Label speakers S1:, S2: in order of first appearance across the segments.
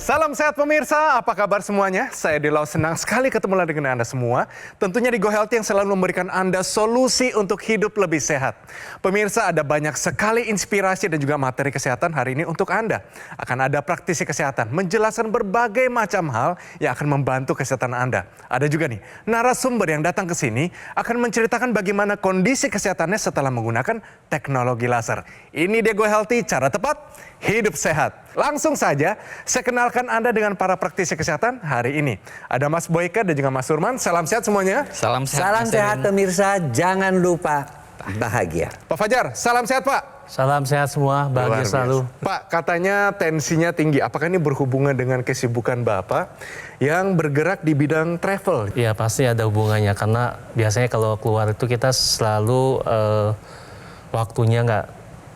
S1: Salam sehat pemirsa, apa kabar semuanya? Saya Dilau, senang sekali ketemu lagi dengan Anda semua. Tentunya di Go Healthy yang selalu memberikan Anda solusi untuk hidup lebih sehat. Pemirsa, ada banyak sekali inspirasi dan juga materi kesehatan hari ini untuk Anda. Akan ada praktisi kesehatan menjelaskan berbagai macam hal yang akan membantu kesehatan Anda. Ada juga nih, narasumber yang datang ke sini akan menceritakan bagaimana kondisi kesehatannya setelah menggunakan teknologi laser. Ini dia Go Healthy, cara tepat, hidup sehat. Langsung saja, saya kenalkan Anda dengan para praktisi kesehatan hari ini. Ada Mas Boyka dan juga Mas Surman. Salam sehat semuanya.
S2: Salam sehat.
S3: Salam sehat pemirsa, jangan lupa bahagia.
S1: Pak Fajar, salam sehat Pak.
S2: Salam sehat semua, bahagia selalu.
S1: Pak, katanya tensinya tinggi. Apakah ini berhubungan dengan kesibukan Bapak yang bergerak di bidang travel?
S2: Iya, pasti ada hubungannya karena biasanya kalau keluar itu kita selalu waktunya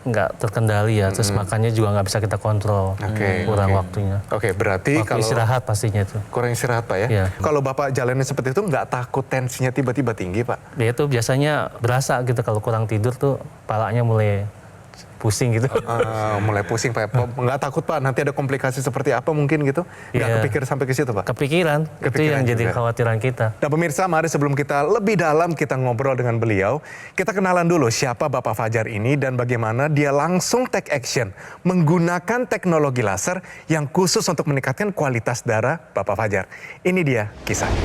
S2: nggak terkendali ya, terus makannya juga nggak bisa kita kontrol, kurang waktunya.
S1: Oke, berarti
S2: waktu
S1: kalau
S2: istirahat pastinya itu.
S1: kurang istirahat Pak ya?
S2: Iya.
S1: Kalau Bapak jalannya seperti itu nggak takut tensinya tiba-tiba tinggi Pak?
S2: Dia itu biasanya berasa gitu kalau kurang tidur tuh palanya mulai pusing gitu.
S1: Mulai pusing Pak. Nggak takut Pak nanti ada komplikasi seperti apa mungkin gitu? Nggak
S2: Iya.
S1: kepikir sampai ke situ Pak?
S2: Kepikiran itu yang jadi
S1: juga.
S2: khawatiran kita.
S1: Nah pemirsa, mari sebelum kita lebih dalam kita ngobrol dengan beliau, kita kenalan dulu siapa Bapak Fajar ini dan bagaimana dia langsung take action menggunakan teknologi laser yang khusus untuk meningkatkan kualitas darah Bapak Fajar. Ini dia kisahnya.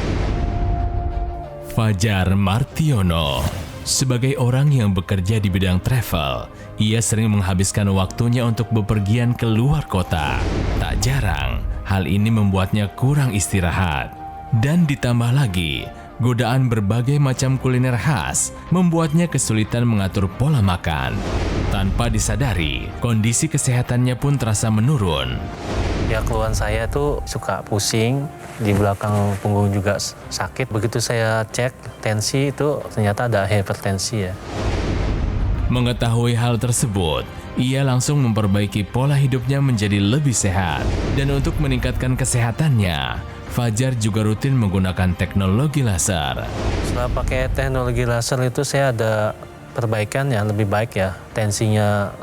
S4: Fajar Martiono. Sebagai orang yang bekerja di bidang travel, ia sering menghabiskan waktunya untuk bepergian ke luar kota. Tak jarang, hal ini membuatnya kurang istirahat. Dan ditambah lagi, godaan berbagai macam kuliner khas membuatnya kesulitan mengatur pola makan. Tanpa disadari, kondisi kesehatannya pun terasa menurun.
S2: Ya, keluhan saya tuh suka pusing, di belakang punggung juga sakit. Begitu saya cek tensi itu ternyata ada hipertensi ya.
S4: Mengetahui hal tersebut, ia langsung memperbaiki pola hidupnya menjadi lebih sehat. Dan untuk meningkatkan kesehatannya, Fajar juga rutin menggunakan teknologi laser.
S2: Setelah pakai teknologi laser itu saya ada perbaikan yang lebih baik ya. Tensinya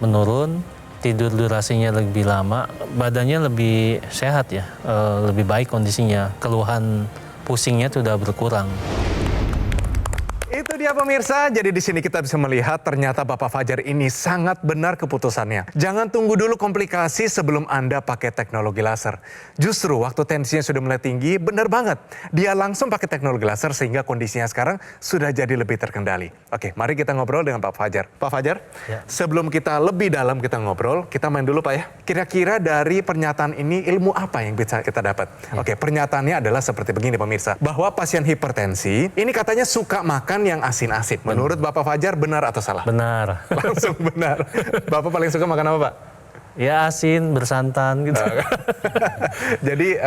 S2: menurun, tidur durasinya lebih lama, badannya lebih sehat ya, lebih baik kondisinya. Keluhan pusingnya sudah berkurang.
S1: Itu dia pemirsa, jadi di sini kita bisa melihat ternyata Bapak Fajar ini sangat benar keputusannya. Jangan tunggu dulu komplikasi sebelum Anda pakai teknologi laser. Justru waktu tensinya sudah mulai tinggi, benar banget. Dia langsung pakai teknologi laser sehingga kondisinya sekarang sudah jadi lebih terkendali. Oke, mari kita ngobrol dengan Pak Fajar. Pak Fajar,
S2: Ya.
S1: Sebelum kita lebih dalam kita ngobrol, kita main dulu Pak ya. Kira-kira dari pernyataan ini ilmu apa yang bisa kita dapat?
S2: Ya.
S1: Oke, pernyataannya adalah seperti begini pemirsa. Bahwa pasien hipertensi ini katanya suka makan yang asin-asin. Menurut Bapak Fajar benar atau salah?
S2: Benar.
S1: Langsung benar. Bapak paling suka makan apa Pak?
S2: Ya asin, bersantan gitu.
S1: Jadi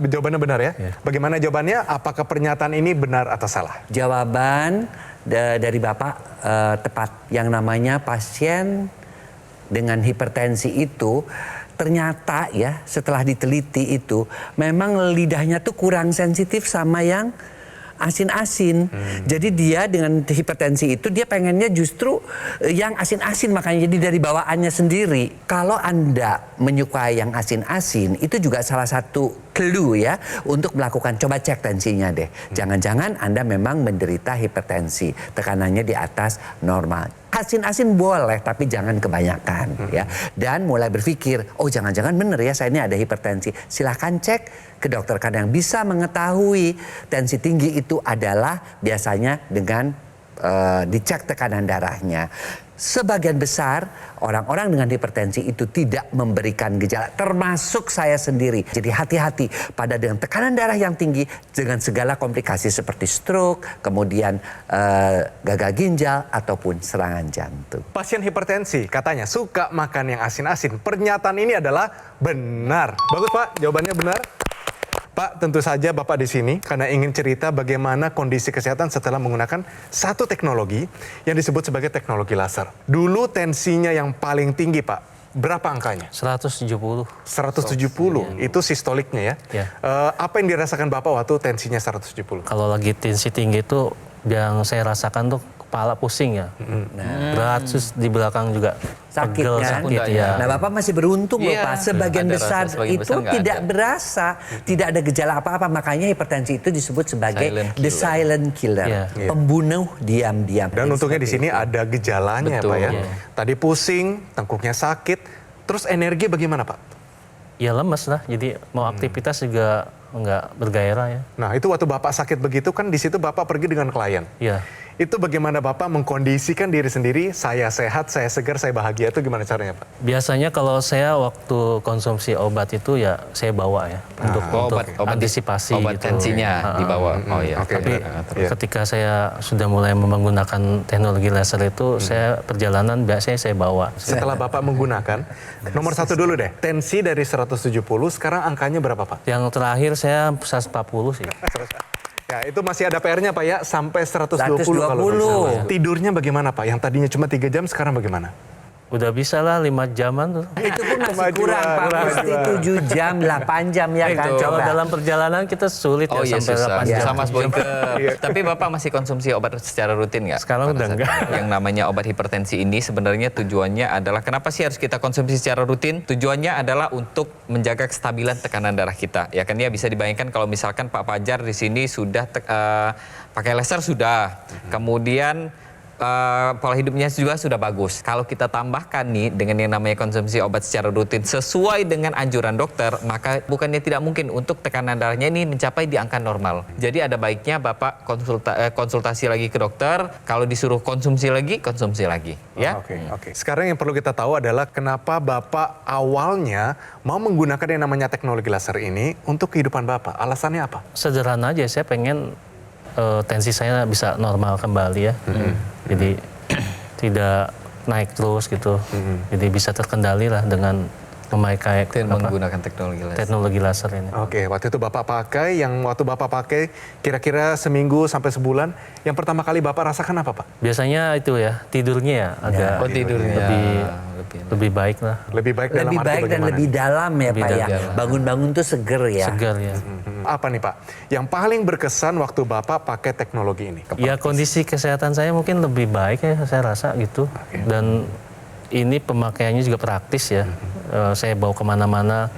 S1: jawabannya benar ya?
S2: Ya.
S1: Bagaimana jawabannya? Apakah pernyataan ini benar atau salah?
S3: Jawaban dari Bapak tepat. Yang namanya pasien dengan hipertensi itu ternyata ya setelah diteliti itu memang lidahnya tuh kurang sensitif sama yang asin-asin. Jadi dia dengan hipertensi itu dia pengennya justru yang asin-asin, makanya jadi dari bawaannya sendiri. Kalau Anda menyukai yang asin-asin itu juga salah satu clue ya untuk melakukan, coba cek tensinya deh. Jangan-jangan Anda memang menderita hipertensi, tekanannya di atas normal. Asin-asin boleh, tapi jangan kebanyakan ya. Dan mulai berpikir, oh jangan-jangan bener ya saya ini ada hipertensi. Silahkan cek ke dokter, karena yang bisa mengetahui tensi tinggi itu adalah biasanya dengan dicek tekanan darahnya. Sebagian besar orang-orang dengan hipertensi itu tidak memberikan gejala, termasuk saya sendiri. Jadi hati-hati pada dengan tekanan darah yang tinggi dengan segala komplikasi seperti stroke, kemudian gagal ginjal ataupun serangan jantung.
S1: Pasien hipertensi katanya suka makan yang asin-asin. Pernyataan ini adalah benar. Bagus Pak, jawabannya benar. Pak, tentu saja Bapak di sini karena ingin cerita bagaimana kondisi kesehatan setelah menggunakan satu teknologi yang disebut sebagai teknologi laser. Dulu tensinya yang paling tinggi Pak, berapa angkanya?
S2: 170.
S1: 170, itu sistoliknya ya?
S2: Ya.
S1: Apa yang dirasakan Bapak waktu tensinya 170?
S2: Kalau lagi tensi tinggi itu yang saya rasakan tuh kepala pusing ya, berat, terus di belakang juga
S3: Sakit
S2: pegel,
S3: kan?
S2: sakit ya.
S3: Nah, Bapak masih beruntung loh,
S5: Iya.
S3: Pak. Sebagian
S5: Ada
S3: besar
S5: rasa, sebagian
S3: itu
S5: besar nggak
S3: tidak
S5: ada.
S3: berasa, tidak ada gejala apa-apa. Makanya hipertensi itu disebut sebagai
S5: Silent
S3: the
S5: killer.
S3: silent killer,
S2: Iya.
S3: pembunuh diam-diam.
S1: Dan untungnya di sini ada gejalanya ya
S5: Betul.
S1: Pak ya.
S5: Iya.
S1: Tadi pusing, tengkuknya sakit, terus energi bagaimana Pak?
S2: Ya lemes lah, jadi mau aktivitas juga nggak bergairah ya.
S1: Nah itu waktu Bapak sakit begitu kan di situ Bapak pergi dengan klien.
S2: Iya.
S1: Itu bagaimana Bapak mengkondisikan diri sendiri, saya sehat, saya segar, saya bahagia, itu gimana caranya Pak?
S2: Biasanya kalau saya waktu konsumsi obat itu ya saya bawa ya untuk antisipasi
S5: obat
S2: gitu.
S5: tensinya dibawa. Oh iya.
S1: Oke.
S2: Tapi
S1: Iya.
S2: ketika saya sudah mulai menggunakan teknologi laser itu, saya perjalanan biasanya saya bawa.
S1: Setelah Bapak menggunakan, nomor satu dulu deh, tensi dari 170, sekarang angkanya berapa Pak?
S2: Yang terakhir saya 140 sih.
S1: Ya itu masih ada PR-nya Pak ya, sampai 120 kalau
S3: 120.
S1: bisa. Tidurnya bagaimana Pak? Yang tadinya cuma 3 jam, sekarang bagaimana?
S2: Udah bisa lah 5 jaman tuh.
S3: Itu pun masih
S1: Kemajuan,
S3: kurang, Pak.
S1: kemajuan.
S3: Mesti 7 jam, 8 jam ya kan?
S5: Itu.
S2: Kalau
S3: Coba.
S2: dalam perjalanan kita sulit
S5: Oh
S2: ya
S5: iya
S2: sampai
S5: susah.
S2: 8 jam.
S5: Sama Mas Boyke. Tapi Bapak masih konsumsi obat secara rutin nggak?
S2: Sekarang
S5: Pada
S2: udah
S5: saat
S2: enggak.
S5: Yang namanya obat hipertensi ini sebenarnya tujuannya adalah kenapa sih harus kita konsumsi secara rutin? Tujuannya adalah untuk menjaga kestabilan tekanan darah kita. Ya kan ya bisa dibayangkan kalau misalkan Pak Fajar di sini sudah pakai laser sudah. Kemudian pola hidupnya juga sudah bagus. Kalau kita tambahkan nih dengan yang namanya konsumsi obat secara rutin sesuai dengan anjuran dokter, maka bukannya tidak mungkin untuk tekanan darahnya ini mencapai di angka normal. Jadi ada baiknya Bapak konsultasi lagi ke dokter. Kalau disuruh konsumsi lagi ya.
S1: Oke. Sekarang yang perlu kita tahu adalah kenapa Bapak awalnya mau menggunakan yang namanya teknologi laser ini untuk kehidupan Bapak. Alasannya apa?
S2: Sederhana aja, saya pengen tensi saya bisa normal kembali ya. Jadi tidak naik terus gitu. Jadi bisa terkendali lah dengan memakai
S5: Menggunakan teknologi laser.
S2: laser ini.
S1: Oke, waktu itu Bapak pakai, waktu Bapak pakai kira-kira seminggu sampai sebulan, yang pertama kali Bapak rasakan apa Pak?
S2: Biasanya itu ya, tidurnya ya agak
S5: Oh tidurnya
S2: lebih baik lah.
S1: Lebih baik dalam
S3: Lebih
S1: arti
S3: baik dan
S1: bagaimana?
S3: lebih dalam ya
S2: Lebih
S3: Pak ya.
S2: dalam.
S3: Bangun-bangun tuh seger ya.
S2: Segar ya.
S1: Apa nih Pak? Yang paling berkesan waktu Bapak pakai teknologi ini?
S2: Ya kondisi kesehatan saya mungkin lebih baik ya saya rasa gitu. Dan ini pemakaiannya juga praktis ya. Saya bawa kemana-mana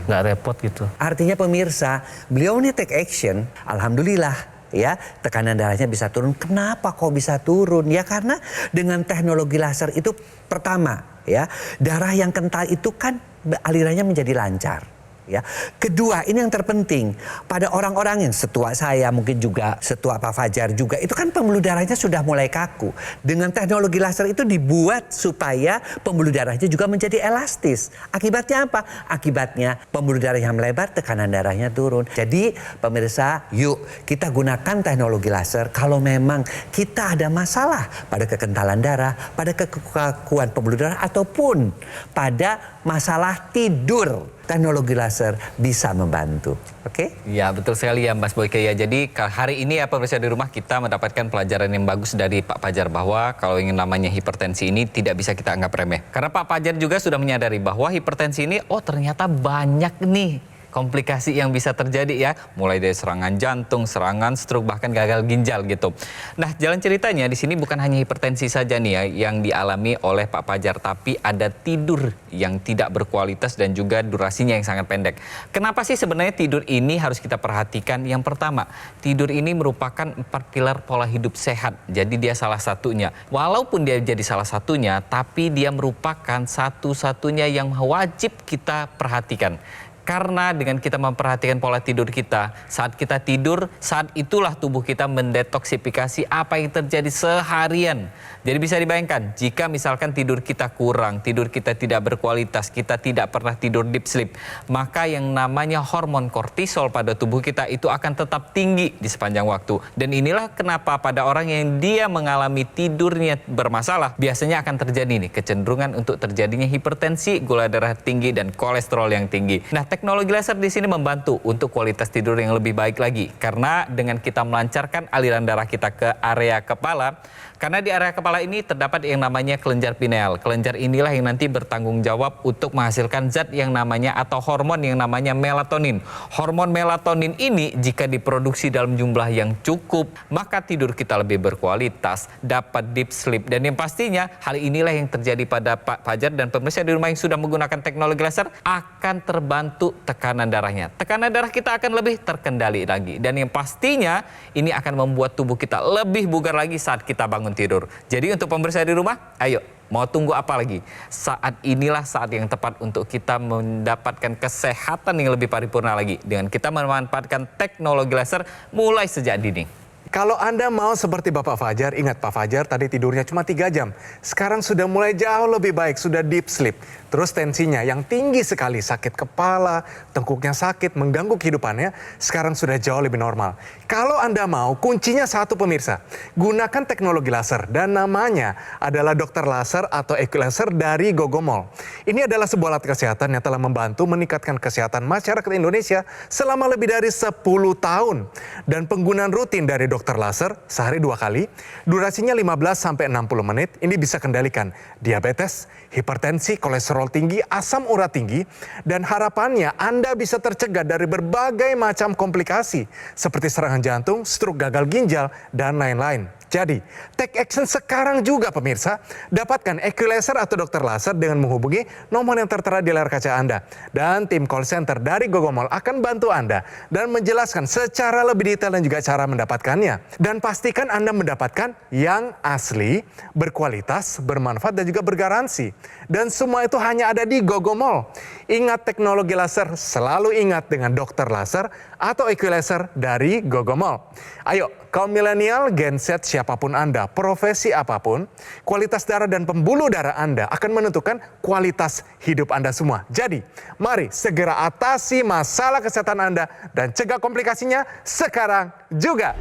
S2: nggak repot gitu.
S3: Artinya pemirsa, beliau ini take action, alhamdulillah ya, tekanan darahnya bisa turun. Kenapa kok bisa turun? Ya karena dengan teknologi laser itu pertama ya, darah yang kental itu kan alirannya menjadi lancar. Ya. Kedua, ini yang terpenting pada orang-orang yang setua saya, mungkin juga setua Pak Fajar juga, itu kan pembuluh darahnya sudah mulai kaku. Dengan teknologi laser itu dibuat supaya pembuluh darahnya juga menjadi elastis. Akibatnya apa? Akibatnya pembuluh darah yang melebar, tekanan darahnya turun. Jadi pemirsa, yuk kita gunakan teknologi laser kalau memang kita ada masalah pada kekentalan darah, pada kekakuan pembuluh darah, ataupun pada masalah tidur. Teknologi laser bisa membantu. Oke?
S5: Ya betul sekali ya Mas Boyke ya. Jadi hari ini ya pemirsa di rumah kita mendapatkan pelajaran yang bagus dari Pak Fajar bahwa kalau ingin namanya hipertensi ini tidak bisa kita anggap remeh. Karena Pak Fajar juga sudah menyadari bahwa hipertensi ini ternyata banyak nih komplikasi yang bisa terjadi ya, mulai dari serangan jantung, serangan stroke, bahkan gagal ginjal gitu. Nah, jalan ceritanya di sini bukan hanya hipertensi saja nih ya yang dialami oleh Pak Fajar, tapi ada tidur yang tidak berkualitas dan juga durasinya yang sangat pendek. Kenapa sih sebenarnya tidur ini harus kita perhatikan? Yang pertama, tidur ini merupakan 4 pilar pola hidup sehat. Jadi dia salah satunya. Walaupun dia jadi salah satunya, tapi dia merupakan satu-satunya yang wajib kita perhatikan. Karena dengan kita memperhatikan pola tidur kita, saat kita tidur, saat itulah tubuh kita mendetoksifikasi apa yang terjadi seharian. Jadi bisa dibayangkan, jika misalkan tidur kita kurang, tidur kita tidak berkualitas, kita tidak pernah tidur deep sleep, maka yang namanya hormon kortisol pada tubuh kita itu akan tetap tinggi di sepanjang waktu. Dan inilah kenapa pada orang yang dia mengalami tidurnya bermasalah, biasanya akan terjadi nih kecenderungan untuk terjadinya hipertensi, gula darah tinggi, dan kolesterol yang tinggi. Nah, teknologi laser di sini membantu untuk kualitas tidur yang lebih baik lagi. Karena dengan kita melancarkan aliran darah kita ke area kepala, karena di area kepala ini terdapat yang namanya kelenjar pineal. Kelenjar inilah yang nanti bertanggung jawab untuk menghasilkan zat yang namanya atau hormon yang namanya melatonin. Hormon melatonin ini jika diproduksi dalam jumlah yang cukup, maka tidur kita lebih berkualitas, dapat deep sleep. Dan yang pastinya hal inilah yang terjadi pada Pak Fajar dan pemirsa di rumah yang sudah menggunakan teknologi laser akan terbantu tekanan darahnya. Tekanan darah kita akan lebih terkendali lagi. Dan yang pastinya ini akan membuat tubuh kita lebih bugar lagi saat kita bangun tidur. Jadi untuk pemirsa di rumah, ayo mau tunggu apa lagi? Saat inilah saat yang tepat untuk kita mendapatkan kesehatan yang lebih paripurna lagi. Dengan kita memanfaatkan teknologi laser mulai sejak dini.
S1: Kalau Anda mau seperti Bapak Fajar, ingat Pak Fajar tadi tidurnya cuma 3 jam. Sekarang sudah mulai jauh lebih baik, sudah deep sleep. Terus tensinya yang tinggi sekali, sakit kepala, tengkuknya sakit, mengganggu kehidupannya, sekarang sudah jauh lebih normal. Kalau Anda mau, kuncinya satu pemirsa, gunakan teknologi laser dan namanya adalah dokter laser atau laser dari Gogomol. Ini adalah sebuah alat kesehatan yang telah membantu meningkatkan kesehatan masyarakat Indonesia selama lebih dari 10 tahun. Dan penggunaan rutin dari dokter laser sehari 2 kali, durasinya 15-60 menit, ini bisa kendalikan diabetes, hipertensi, kolesterol tinggi, asam urat tinggi, dan harapannya Anda bisa tercegah dari berbagai macam komplikasi seperti serangan jantung, stroke, gagal ginjal, dan lain-lain. Jadi, take action sekarang juga pemirsa. Dapatkan Equilaser atau dokter laser dengan menghubungi nomor yang tertera di layar kaca Anda. Dan tim call center dari Gogomol akan bantu Anda dan menjelaskan secara lebih detail dan juga cara mendapatkannya. Dan pastikan Anda mendapatkan yang asli, berkualitas, bermanfaat, dan juga bergaransi. Dan semua itu hanya ada di Gogomol. Ingat teknologi laser, selalu ingat dengan dokter laser atau Equilaser dari Gogomol. Ayo, kaum milenial, Gen Z, siapapun Anda, profesi apapun, kualitas darah dan pembuluh darah Anda akan menentukan kualitas hidup Anda semua. Jadi, mari segera atasi masalah kesehatan Anda dan cegah komplikasinya sekarang juga.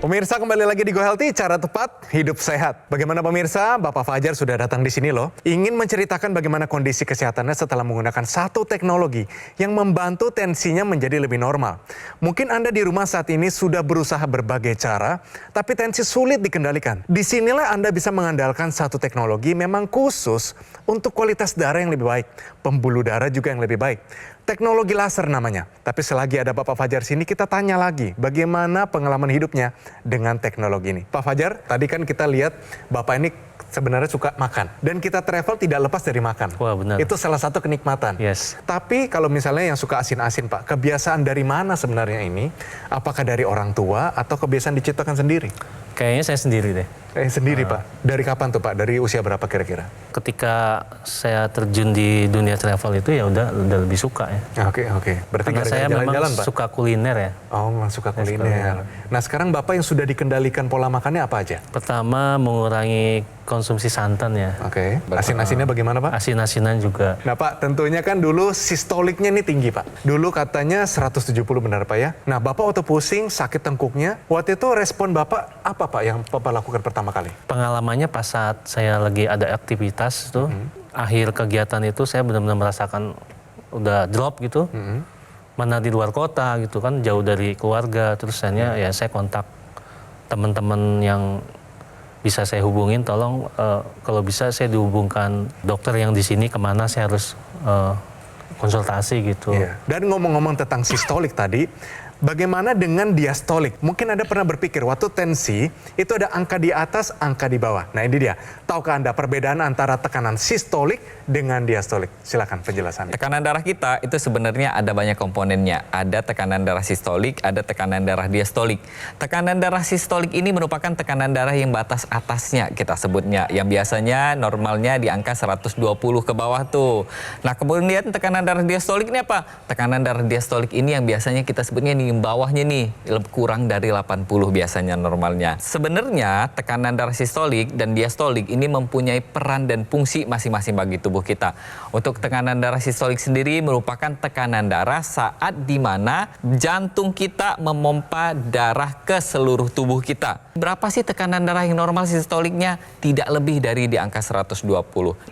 S1: Pemirsa, kembali lagi di Go Healthy, cara tepat hidup sehat. Bagaimana pemirsa, Bapak Fajar sudah datang di sini loh. Ingin menceritakan bagaimana kondisi kesehatannya setelah menggunakan satu teknologi yang membantu tensinya menjadi lebih normal. Mungkin Anda di rumah saat ini sudah berusaha berbagai cara, tapi tensi sulit dikendalikan. Disinilah Anda bisa mengandalkan satu teknologi memang khusus untuk kualitas darah yang lebih baik, pembuluh darah juga yang lebih baik. Teknologi laser namanya. Tapi selagi ada Bapak Fajar sini, kita tanya lagi bagaimana pengalaman hidupnya dengan teknologi ini. Pak Fajar, tadi kan kita lihat Bapak ini sebenarnya suka makan. Dan kita travel tidak lepas dari makan.
S2: Wah, benar.
S1: Itu salah satu kenikmatan.
S2: Yes.
S1: Tapi kalau misalnya yang suka asin-asin Pak, kebiasaan dari mana sebenarnya ini? Apakah dari orang tua atau kebiasaan diciptakan sendiri?
S2: Kayaknya saya sendiri deh.
S1: Sendiri Pak. Dari kapan tuh Pak? Dari usia berapa kira-kira?
S2: Ketika saya terjun di dunia travel itu ya udah lebih suka ya.
S1: Oke. Berarti
S2: Karena saya
S1: gara-gara
S2: memang
S1: jalan-jalan Pak?
S2: suka kuliner ya.
S1: Oh, memang suka kuliner. Nah, sekarang Bapak yang sudah dikendalikan pola makannya apa aja?
S2: Pertama mengurangi konsumsi santan ya.
S1: Oke. Asin-asinnya bagaimana Pak?
S2: Asin-asinan juga.
S1: Nah Pak, tentunya kan dulu sistoliknya ini tinggi Pak. Dulu katanya 170 benar Pak ya. Nah Bapak waktu pusing, sakit tengkuknya, waktu itu respon Bapak apa Pak yang Bapak lakukan pertama kali?
S2: Pengalamannya pas saat saya lagi ada aktivitas tuh, akhir kegiatan itu saya benar-benar merasakan udah drop gitu. Mana di luar kota gitu kan, jauh dari keluarga. Terus ya saya kontak teman-teman yang bisa saya hubungin, tolong kalau bisa saya dihubungkan dokter yang di sini kemana saya harus konsultasi gitu.
S1: Iya. Dan ngomong-ngomong tentang sistolik tadi, bagaimana dengan diastolik? Mungkin Anda pernah berpikir waktu tensi itu ada angka di atas, angka di bawah. Nah ini dia. Tahukah Anda perbedaan antara tekanan sistolik dengan diastolik? Silakan penjelasannya.
S5: Tekanan darah kita itu sebenarnya ada banyak komponennya. Ada tekanan darah sistolik, ada tekanan darah diastolik. Tekanan darah sistolik ini merupakan tekanan darah yang batas atasnya kita sebutnya. Yang biasanya normalnya di angka 120 ke bawah tuh. Nah kemudian tekanan darah diastolik ini apa? Tekanan darah diastolik ini yang biasanya kita sebutnya paling bawahnya nih kurang dari 80 biasanya normalnya. Sebenarnya tekanan darah sistolik dan diastolik ini mempunyai peran dan fungsi masing-masing bagi tubuh kita. Untuk tekanan darah sistolik sendiri merupakan tekanan darah saat di mana jantung kita memompa darah ke seluruh tubuh kita. Berapa sih tekanan darah yang normal sistoliknya? Tidak lebih dari di angka 120.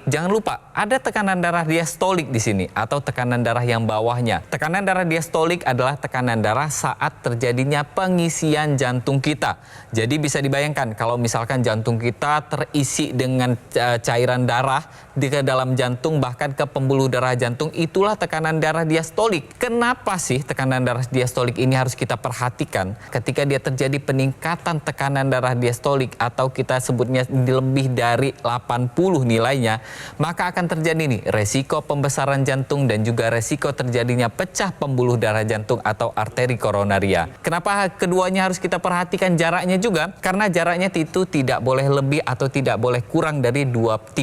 S5: Jangan lupa ada tekanan darah diastolik di sini atau tekanan darah yang bawahnya. Tekanan darah diastolik adalah tekanan darah saat terjadinya pengisian jantung kita. Jadi bisa dibayangkan kalau misalkan jantung kita terisi dengan cairan darah di ke dalam jantung bahkan ke pembuluh darah jantung, itulah tekanan darah diastolik. Kenapa sih tekanan darah diastolik ini harus kita perhatikan? Ketika dia terjadi peningkatan tekanan darah diastolik atau kita sebutnya lebih dari 80 nilainya, maka akan terjadi nih resiko pembesaran jantung dan juga resiko terjadinya pecah pembuluh darah jantung atau arteri koronaria. Kenapa keduanya harus kita perhatikan jaraknya juga? Karena jaraknya itu tidak boleh lebih atau tidak boleh kurang dari 30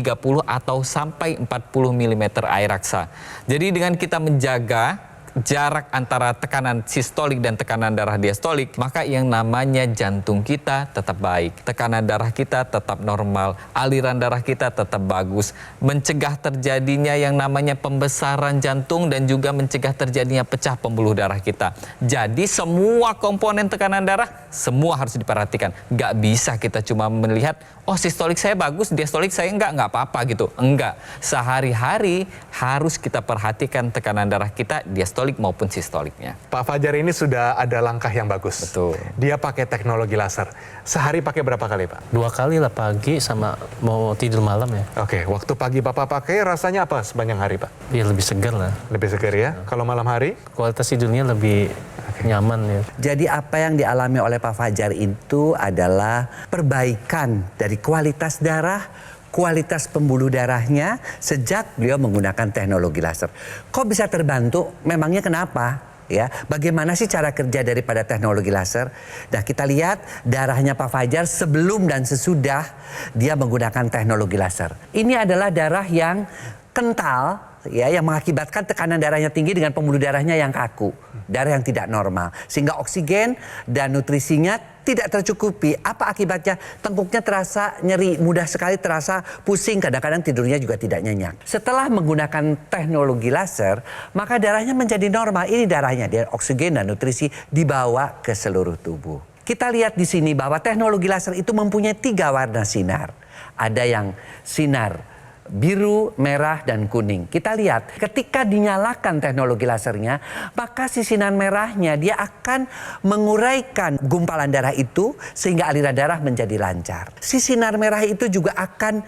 S5: atau sampai 40 mm air raksa. Jadi dengan kita menjaga jarak antara tekanan sistolik dan tekanan darah diastolik, maka yang namanya jantung kita tetap baik, tekanan darah kita tetap normal, aliran darah kita tetap bagus, mencegah terjadinya yang namanya pembesaran jantung dan juga mencegah terjadinya pecah pembuluh darah kita. Jadi semua komponen tekanan darah semua harus diperhatikan. Nggak bisa kita cuma melihat, oh sistolik saya bagus, diastolik saya nggak apa-apa gitu. Enggak, sehari-hari harus kita perhatikan tekanan darah kita, diastolik maupun sistoliknya.
S1: Pak Fajar ini sudah ada langkah yang bagus.
S5: Betul.
S1: Dia pakai teknologi laser. Sehari pakai berapa kali, Pak?
S2: 2 kali lah, pagi sama mau tidur malam ya.
S1: Oke, waktu pagi Bapak pakai rasanya apa sepanjang hari, Pak?
S2: Ya lebih segar lah.
S1: Lebih segar ya? Kalau malam hari?
S2: Kualitas tidurnya lebih nyaman ya.
S3: Jadi apa yang dialami oleh Pak Fajar itu adalah perbaikan dari kualitas darah, kualitas pembuluh darahnya sejak beliau menggunakan teknologi laser. Kok bisa terbantu? Memangnya kenapa? Ya, bagaimana sih cara kerja daripada teknologi laser? Nah, kita lihat darahnya Pak Fajar sebelum dan sesudah dia menggunakan teknologi laser. Ini adalah darah yang kental, ya, yang mengakibatkan tekanan darahnya tinggi dengan pembuluh darahnya yang kaku, darah yang tidak normal, sehingga oksigen dan nutrisinya tidak tercukupi. Apa akibatnya? Tengkuknya terasa nyeri, mudah sekali terasa pusing, kadang-kadang tidurnya juga tidak nyenyak. Setelah menggunakan teknologi laser, maka darahnya menjadi normal. Ini darahnya, dia oksigen dan nutrisi dibawa ke seluruh tubuh. Kita lihat di sini bahwa teknologi laser itu mempunyai 3 warna sinar. Ada yang sinar biru, merah, dan kuning. Kita lihat ketika dinyalakan teknologi lasernya, maka si sinar merahnya dia akan menguraikan gumpalan darah itu sehingga aliran darah menjadi lancar. Si sinar merah itu juga akan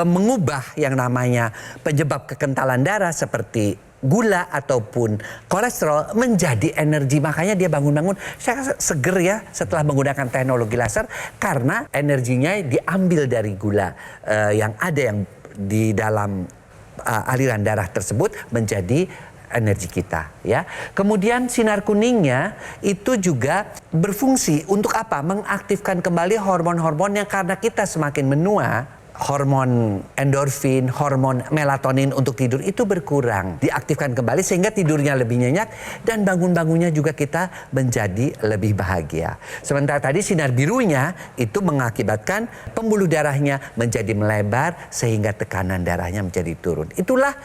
S3: mengubah yang namanya penyebab kekentalan darah seperti gula ataupun kolesterol menjadi energi. Makanya dia bangun-bangun saya seger ya setelah menggunakan teknologi laser, karena energinya diambil dari gula yang ada yang di dalam aliran darah tersebut menjadi energi kita, ya. Kemudian sinar kuningnya itu juga berfungsi untuk apa? Mengaktifkan kembali hormon-hormon yang karena kita semakin menua, hormon endorfin, hormon melatonin untuk tidur itu berkurang. Diaktifkan kembali sehingga tidurnya lebih nyenyak dan bangun-bangunnya juga kita menjadi lebih bahagia. Sementara tadi sinar birunya itu mengakibatkan pembuluh darahnya menjadi melebar sehingga tekanan darahnya menjadi turun. Itulah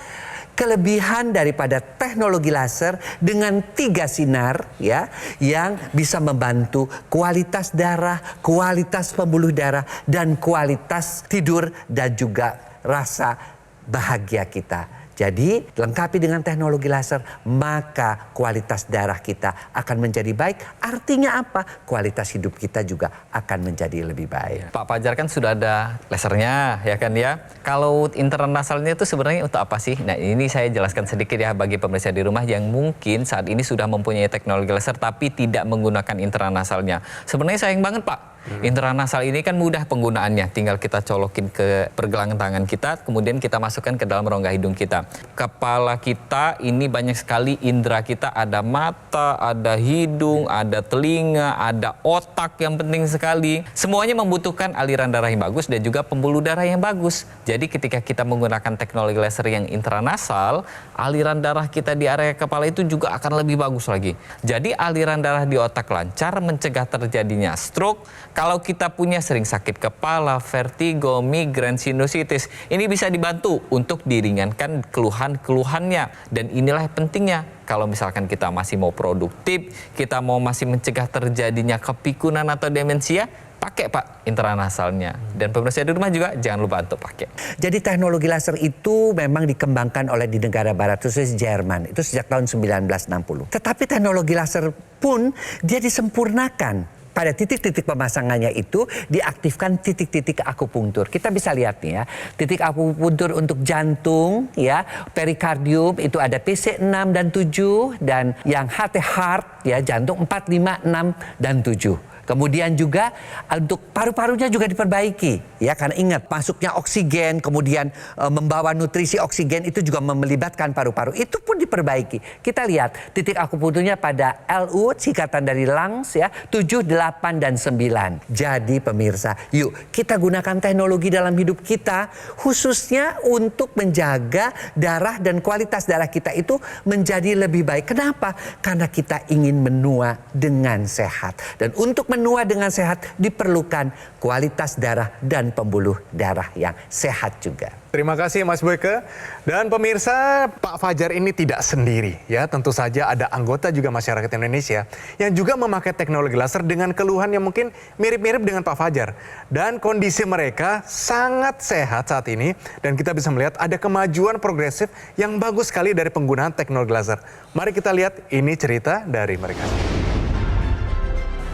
S3: kelebihan daripada teknologi laser dengan 3 sinar, ya, yang bisa membantu kualitas darah, kualitas pembuluh darah, dan kualitas tidur dan juga rasa bahagia kita. Jadi lengkapi dengan teknologi laser, maka kualitas darah kita akan menjadi baik. Artinya apa? Kualitas hidup kita juga akan menjadi lebih baik.
S5: Pak Fajar kan sudah ada lasernya, ya kan ya. Kalau internasalnya itu sebenarnya untuk apa sih? Nah, ini saya jelaskan sedikit ya bagi pemirsa di rumah yang mungkin saat ini sudah mempunyai teknologi laser tapi tidak menggunakan internasalnya. Sebenarnya sayang banget, Pak. Intranasal ini kan mudah penggunaannya, tinggal kita colokin ke pergelangan tangan kita, kemudian kita masukkan ke dalam rongga hidung kita. Kepala kita ini banyak sekali indera kita, ada mata, ada hidung, ada telinga, ada otak yang penting sekali. Semuanya membutuhkan aliran darah yang bagus dan juga pembuluh darah yang bagus. Jadi ketika kita menggunakan teknologi laser yang intranasal, aliran darah kita di area kepala itu juga akan lebih bagus lagi. Jadi aliran darah di otak lancar, mencegah terjadinya stroke. Kalau kita punya sering sakit kepala, vertigo, migrain, sinusitis, ini bisa dibantu untuk diringankan keluhan-keluhannya. Dan inilah pentingnya. Kalau misalkan kita masih mau produktif, kita mau masih mencegah terjadinya kepikunan atau demensia, pakai Pak intranasalnya. Dan pemirsa di rumah juga jangan lupa untuk pakai.
S3: Jadi teknologi laser itu memang dikembangkan oleh di negara barat, khususnya Jerman. Itu sejak tahun 1960. Tetapi teknologi laser pun dia disempurnakan. Pada titik-titik pemasangannya itu diaktifkan titik-titik akupunktur. Kita bisa lihat nih ya, titik akupunktur untuk jantung ya, perikardium itu ada PC 6 dan 7, dan yang heart ya jantung 4, 5, 6 dan 7. Kemudian juga untuk paru-parunya juga diperbaiki ya, karena ingat masuknya oksigen, kemudian membawa nutrisi oksigen itu juga melibatkan paru-paru, itu pun diperbaiki. Kita lihat titik akupunkturnya pada LU, singkatan dari lungs ya, 7, 8 dan 9. Jadi pemirsa, yuk kita gunakan teknologi dalam hidup kita khususnya untuk menjaga darah dan kualitas darah kita itu menjadi lebih baik. Kenapa? Karena kita ingin menua dengan sehat. Dan untuk menua dengan sehat diperlukan kualitas darah dan pembuluh darah yang sehat juga.
S1: Terima kasih Mas Boyke. Dan pemirsa, Pak Fajar ini tidak sendiri ya. Tentu saja ada anggota juga masyarakat Indonesia yang juga memakai teknologi laser dengan keluhan yang mungkin mirip-mirip dengan Pak Fajar. Dan kondisi mereka sangat sehat saat ini. Dan kita bisa melihat ada kemajuan progresif yang bagus sekali dari penggunaan teknologi laser. Mari kita lihat ini cerita dari mereka.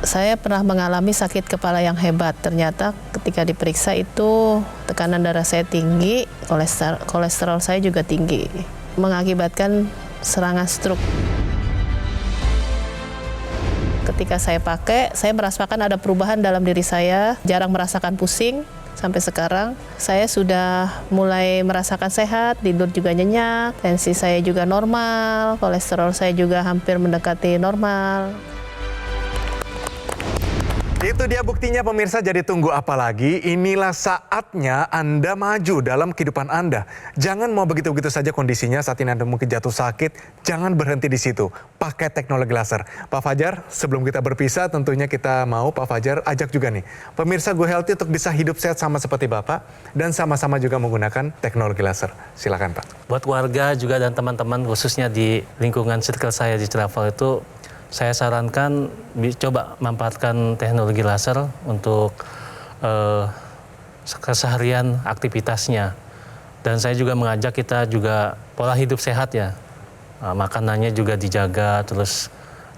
S6: Saya pernah mengalami sakit kepala yang hebat. Ternyata ketika diperiksa itu tekanan darah saya tinggi, kolesterol saya juga tinggi, mengakibatkan serangan stroke. Ketika saya pakai, saya merasakan ada perubahan dalam diri saya, jarang merasakan pusing. Sampai sekarang saya sudah mulai merasakan sehat, tidur juga nyenyak, tensi saya juga normal, kolesterol saya juga hampir mendekati normal.
S1: Itu dia buktinya pemirsa, jadi tunggu apa lagi? Inilah saatnya Anda maju dalam kehidupan Anda. Jangan mau begitu-begitu saja kondisinya, saat ini Anda mungkin jatuh sakit, jangan berhenti di situ. Pakai teknologi laser. Pak Fajar, sebelum kita berpisah tentunya kita mau Pak Fajar ajak juga nih pemirsa Go Healthy untuk bisa hidup sehat sama seperti Bapak dan sama-sama juga menggunakan teknologi laser. Silakan Pak.
S2: Buat warga juga dan teman-teman khususnya di lingkungan circle saya di travel itu, saya sarankan coba manfaatkan teknologi laser untuk keseharian aktivitasnya. Dan saya juga mengajak kita juga pola hidup sehat ya. Makanannya juga dijaga, terus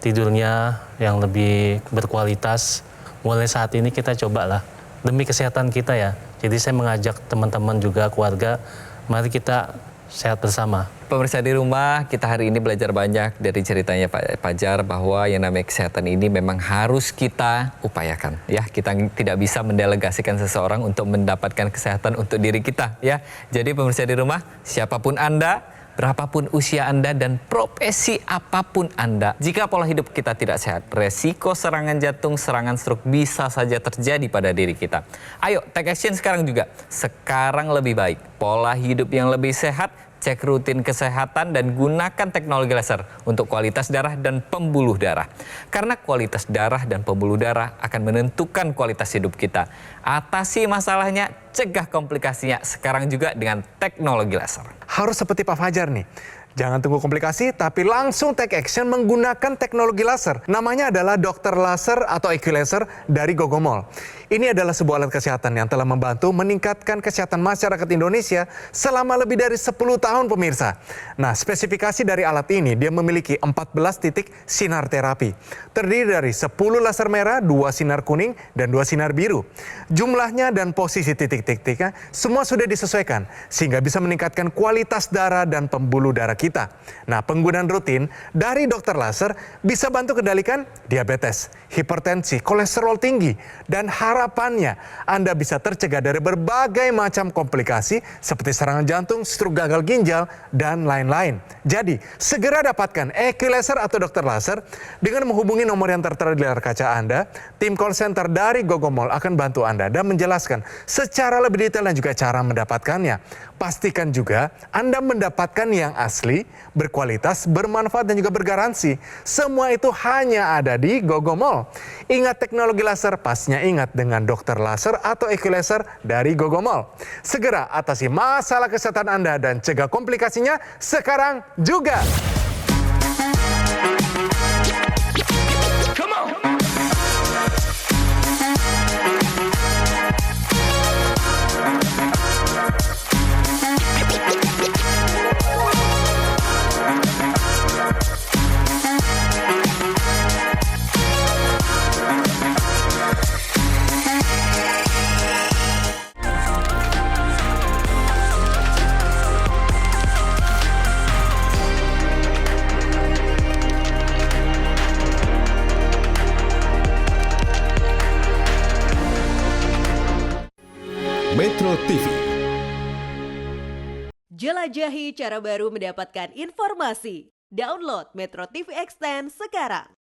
S2: tidurnya yang lebih berkualitas. Mulai saat ini kita cobalah demi kesehatan kita ya. Jadi saya mengajak teman-teman juga keluarga, mari kita sehat bersama.
S5: Pemirsa di rumah, kita hari ini belajar banyak dari ceritanya Pak Fajar bahwa yang namanya kesehatan ini memang harus kita upayakan. Ya, kita tidak bisa mendelegasikan seseorang untuk mendapatkan kesehatan untuk diri kita. Ya, jadi pemirsa di rumah, siapapun Anda, berapapun usia Anda dan profesi apapun Anda, jika pola hidup kita tidak sehat, resiko serangan jantung, serangan stroke bisa saja terjadi pada diri kita. Ayo, take action sekarang juga. Sekarang lebih baik, pola hidup yang lebih sehat, cek rutin kesehatan dan gunakan teknologi laser untuk kualitas darah dan pembuluh darah. Karena kualitas darah dan pembuluh darah akan menentukan kualitas hidup kita. Atasi masalahnya, cegah komplikasinya sekarang juga dengan teknologi laser.
S1: Harus seperti Pak Fajar nih. Jangan tunggu komplikasi, tapi langsung take action menggunakan teknologi laser. Namanya adalah Dokter Laser atau Equilaser dari Gogomol. Ini adalah sebuah alat kesehatan yang telah membantu meningkatkan kesehatan masyarakat Indonesia selama lebih dari 10 tahun pemirsa. Nah, spesifikasi dari alat ini, dia memiliki 14 titik sinar terapi. Terdiri dari 10 laser merah, 2 sinar kuning, dan 2 sinar biru. Jumlahnya dan posisi titik titik-titiknya, semua sudah disesuaikan sehingga bisa meningkatkan kualitas darah dan pembuluh darah kita. Nah, penggunaan rutin dari dokter laser bisa bantu kendalikan diabetes, hipertensi, kolesterol tinggi, dan harapannya Anda bisa tercegah dari berbagai macam komplikasi seperti serangan jantung, stroke, gagal ginjal, dan lain-lain. Jadi, segera dapatkan EQ Laser atau dokter laser dengan menghubungi nomor yang tertera di layar kaca Anda. Tim call center dari Gogomall akan bantu Anda dan menjelaskan secara lebih detail dan juga cara mendapatkannya. Pastikan juga Anda mendapatkan yang asli, berkualitas, bermanfaat, dan juga bergaransi. Semua itu hanya ada di Gogomall. Ingat teknologi laser, pastinya ingat dengan dokter laser atau EQ Laser dari Gogomall. Segera atasi masalah kesehatan Anda dan cegah komplikasinya sekarang juga.
S7: Metro TV.
S8: Jelajahi cara baru mendapatkan informasi. Download Metro TV Extend sekarang.